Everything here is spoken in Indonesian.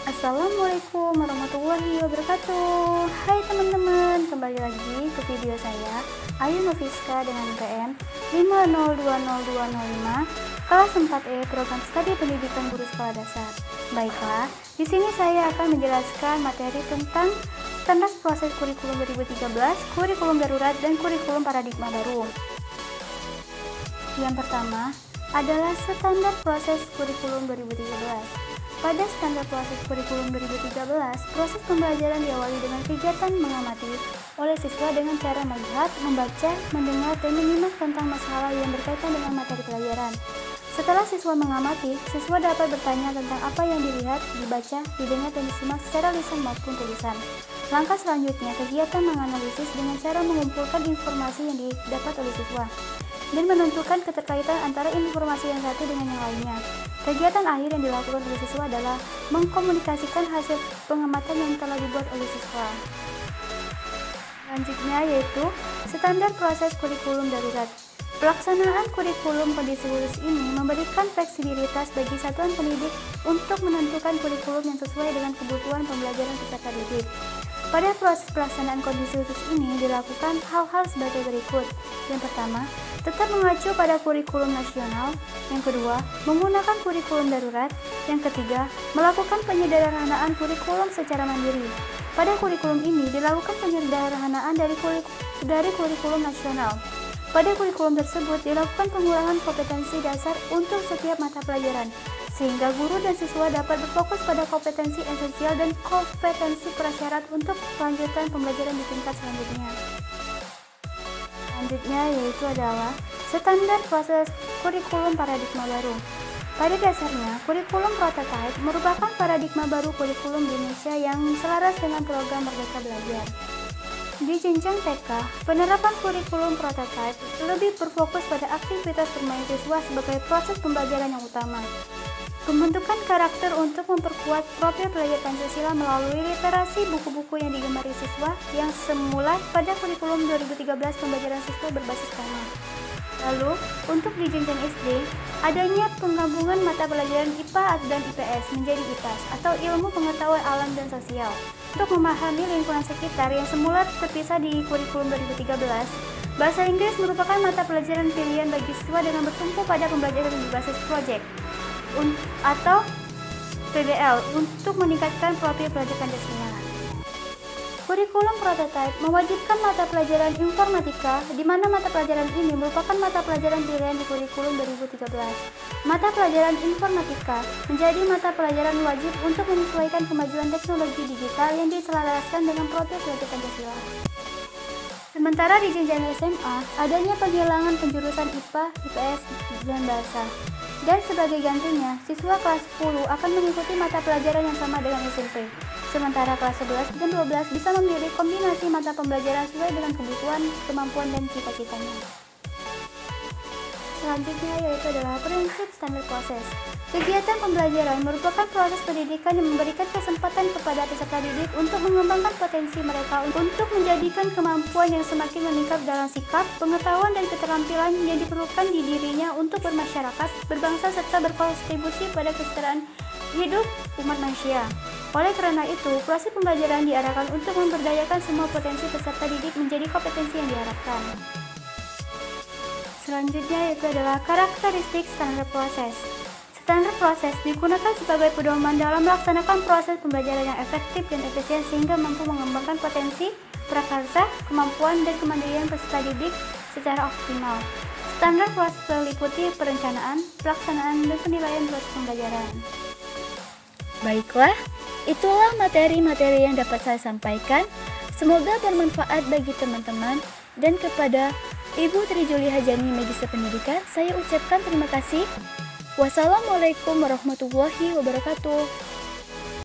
Assalamualaikum warahmatullahi wabarakatuh. Hai teman-teman, kembali lagi ke video saya Ayu Noviska dengan IPM 5020205 kelas 4E program studi pendidikan guru sekolah dasar. Baiklah, di sini saya akan menjelaskan materi tentang standar proses kurikulum 2013, kurikulum darurat, dan kurikulum paradigma baru. Yang pertama adalah standar proses kurikulum 2013. Pada standar proses kurikulum 2013, proses pembelajaran diawali dengan kegiatan mengamati oleh siswa dengan cara melihat, membaca, mendengar, dan menyimak tentang masalah yang berkaitan dengan materi pelajaran. Setelah siswa mengamati, siswa dapat bertanya tentang apa yang dilihat, dibaca, didengar, dan disimak secara lisan maupun tulisan. Langkah selanjutnya, kegiatan menganalisis dengan cara mengumpulkan informasi yang didapat oleh siswa dan menentukan keterkaitan antara informasi yang satu dengan yang lainnya. Kegiatan akhir yang dilakukan oleh siswa adalah mengkomunikasikan hasil pengamatan yang telah dibuat oleh siswa. Selanjutnya yaitu standar proses kurikulum darurat. Pelaksanaan kurikulum kondisi khusus ini memberikan fleksibilitas bagi satuan pendidik untuk menentukan kurikulum yang sesuai dengan kebutuhan pembelajaran peserta didik. Pada proses pelaksanaan kondisi khusus ini dilakukan hal-hal sebagai berikut. Yang pertama, tetap mengacu pada kurikulum nasional. Yang kedua, menggunakan kurikulum darurat. Yang ketiga, melakukan penyederhanaan kurikulum secara mandiri. Pada kurikulum ini dilakukan penyederhanaan dari kurikulum nasional. Pada kurikulum tersebut dilakukan pengurangan kompetensi dasar untuk setiap mata pelajaran, sehingga guru dan siswa dapat berfokus pada kompetensi esensial dan kompetensi prasyarat untuk kelanjutan pembelajaran di tingkat selanjutnya. Selanjutnya yaitu adalah standar proses kurikulum paradigma baru. Pada dasarnya, kurikulum prototipe merupakan paradigma baru kurikulum di Indonesia yang selaras dengan program Merdeka Belajar. Di jenjang TK, penerapan kurikulum prototipe lebih berfokus pada aktivitas bermain siswa sebagai proses pembelajaran yang utama. Pembentukan karakter untuk memperkuat profil pelajar Pancasila melalui literasi buku-buku yang digemari siswa yang semula pada kurikulum 2013 pembelajaran siswa berbasis tema. Lalu, untuk di jenjang SD, adanya penggabungan mata pelajaran IPA dan IPS menjadi IPAS atau Ilmu Pengetahuan Alam dan Sosial. Untuk memahami lingkungan sekitar yang semula terpisah di kurikulum 2013, bahasa Inggris merupakan mata pelajaran pilihan bagi siswa dengan bertumpu pada pembelajaran berbasis project atau PBL untuk meningkatkan profil pelajar Pancasila. Kurikulum prototipe mewajibkan mata pelajaran informatika, di mana mata pelajaran ini merupakan mata pelajaran pilihan di kurikulum 2013. Mata pelajaran informatika menjadi mata pelajaran wajib untuk menyesuaikan kemajuan teknologi digital yang diselaraskan dengan profil pelajar Pancasila. Sementara di jenjang SMA, adanya penghilangan penjurusan IPA, IPS, dan bahasa. Dan sebagai gantinya, siswa kelas 10 akan mengikuti mata pelajaran yang sama dengan SMP. Sementara kelas 11 dan 12 bisa memilih kombinasi mata pembelajaran sesuai dengan kebutuhan, kemampuan, dan cita-citanya. Selanjutnya yaitu adalah prinsip standar proses. Kegiatan pembelajaran merupakan proses pendidikan yang memberikan kesempatan kepada peserta didik untuk mengembangkan potensi mereka untuk menjadikan kemampuan yang semakin meningkat dalam sikap, pengetahuan, dan keterampilan yang diperlukan di dirinya untuk bermasyarakat, berbangsa, serta berkontribusi pada kesetaraan hidup umat manusia. Oleh karena itu, proses pembelajaran diarahkan untuk memberdayakan semua potensi peserta didik menjadi kompetensi yang diharapkan. Selanjutnya yaitu adalah karakteristik standar proses. Standar proses digunakan sebagai pedoman dalam melaksanakan proses pembelajaran yang efektif dan efisien sehingga mampu mengembangkan potensi, prakarsa, kemampuan, dan kemandirian peserta didik secara optimal. Standar proses meliputi perencanaan, pelaksanaan, dan penilaian proses pembelajaran. Baiklah, itulah materi-materi yang dapat saya sampaikan. Semoga bermanfaat bagi teman-teman dan kepada Ibu Tri Juli Hajani Magister Pendidikan, saya ucapkan terima kasih. Wassalamualaikum warahmatullahi wabarakatuh.